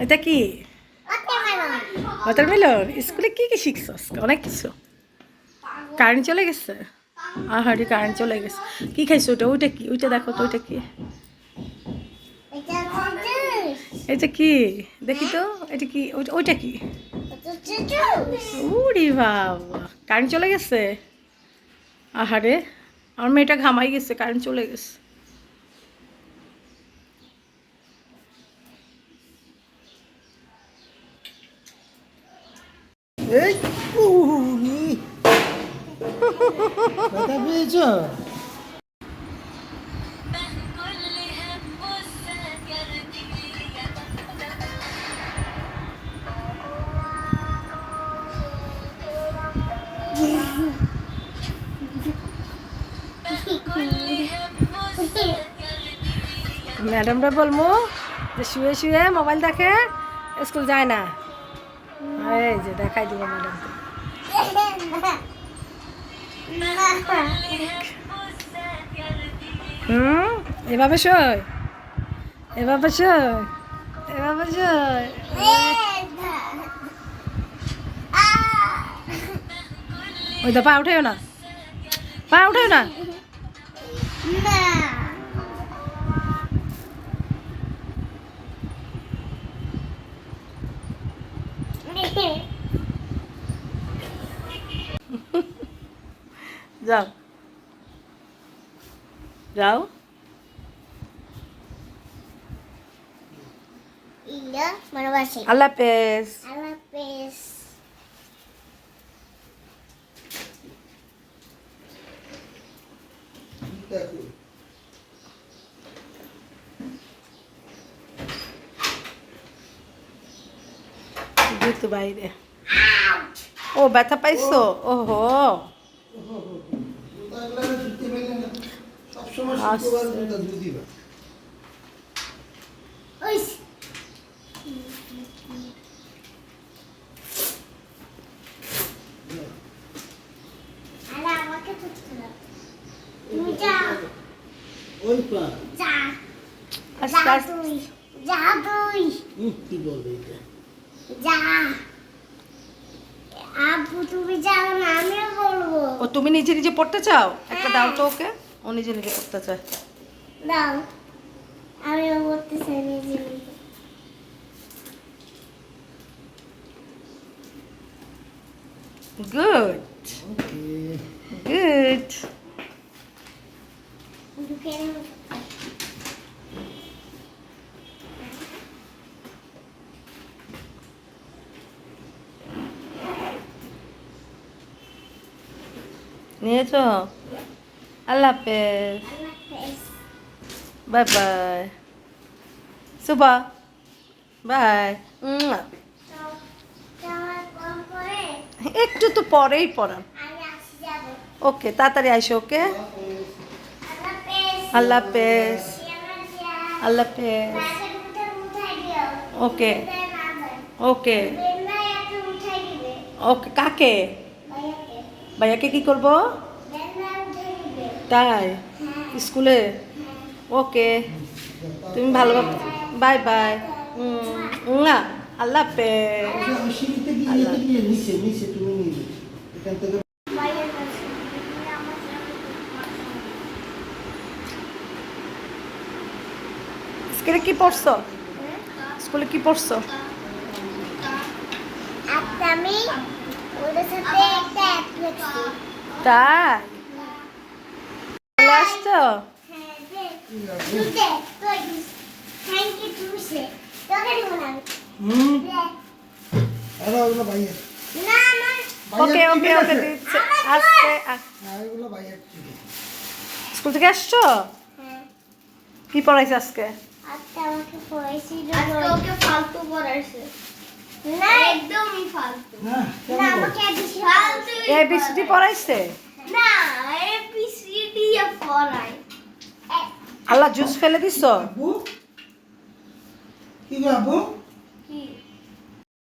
এটা কি ওয়াটারমেলন? স্কুলে কি কি শিখছস? অনেক কিছু। কারেন্ট চলে গেছে? আহারে কারেন্ট চলে গেছে। কি খাইছো ওটা? ওইটা কি? ওইটা দেখো তো, ওইটা কি? এটা কি দেখি তো, এটা কি? ওইটা কি? উরি বাবা, কারেন্ট চলে গেছে? আহারে আমার মেয়েটা ঘামাই গেছে, কারেন্ট চলে গেছে। এই উনি ব্যথা পেয়েছ? ম্যাডামরা বলবো যে শুয়ে শুয়ে মোবাইল দেখে, স্কুল যায় না। এই যে দেখাই দিব ম্যাডামকে। এভাবে শোয়, এভাবে শোয়, এভাবে শোয়। ওই তো পা উঠেও না, পা উঠেও না। যাও যাও। আল্লাহ হাফেজ। জুতো বাইরে। ও ব্যথা পাইছো? ওহো কি বলবে এটা? তুমি যাও না, আমিও বলবো। ও তুমি নিজে নিজে পড়তে চাও? একটা দাও তো ওকে, ও নিজে নিজে পড়তে চায়। দাও, আমিও বলতে চাই নিজে নিজে। Good good. ঢুকে নাও। নিয়েছো? আল্লাহ হাফেজ, বাই বাই, সুবা বাই। একটু তো পরেই পড়ান। ওকে তাড়াতাড়ি আইসো। ওকে আল্লাহ হাফেজ, আল্লাহ হাফেজ। ওকে ওকে ওকে। কাকে? ভাইয়াকে কি করবো? তাই স্কুলে? ওকে তুমি ভালো, বাই বাই। না আল্লাহ হাফেজ। সিঁড়িতে গিয়ে নিচে নিচে তুমি নিবে এখান থেকে। স্কুলে কি পড়ছো? স্কুলে কি পড়ছো? আমি ওদের সাথে একটা অ্যাপ লিখছি। তাই চলে আসছো? আরে ওগুলো ভাইয়ের। ওকে ওকে ওকে দিচ্ছে। আজকে এগুলো ভাইয়ের। স্কুল থেকে আসছো? কি পড়াইছে আজকে? আজকে আমাকে পড়াইছিল, আজকে ওকে ফালতু পড়াইছে। না একদমই ফালতু। না না আমাকে ফালতু এবিসিডি পড়াইছে? না এবিসিডি পড়াই। আল্লাহ জুস ফেলে দিছো? আব্বু কি গো আব্বু? কি